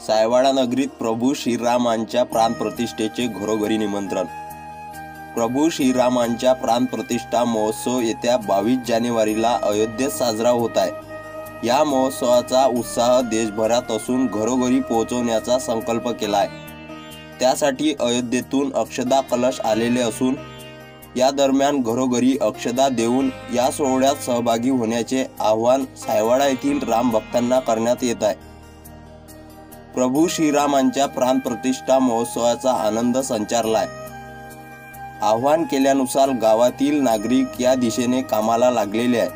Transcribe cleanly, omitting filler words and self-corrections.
सायवाडा नगरीत प्रभू श्रीरामांच्या प्राणप्रतिष्ठेचे घरोघरी निमंत्रण। प्रभू श्रीरामांच्या प्राणप्रतिष्ठा महोत्सव येत्या 22 जानेवारीला अयोध्येत साजरा होत आहे। या महोत्सवाचा उत्साह देशभरात असून घरोघरी पोहोचवण्याचा संकल्प केला आहे। त्यासाठी अयोध्येतून अक्षदा कलश आलेले असून या दरम्यान घरोघरी अक्षदा देऊन या सोहळ्यात सहभागी होण्याचे आवाहन सायवाडा येथील राम भक्तांना करण्यात येत आहे। प्रभू श्रीरामांच्या प्राणप्रतिष्ठा महोत्सवाचा आनंद संचारला आहे। आवाहन केल्यानुसार गावातील नागरिक या दिशेने कामाला लागलेले आहेत।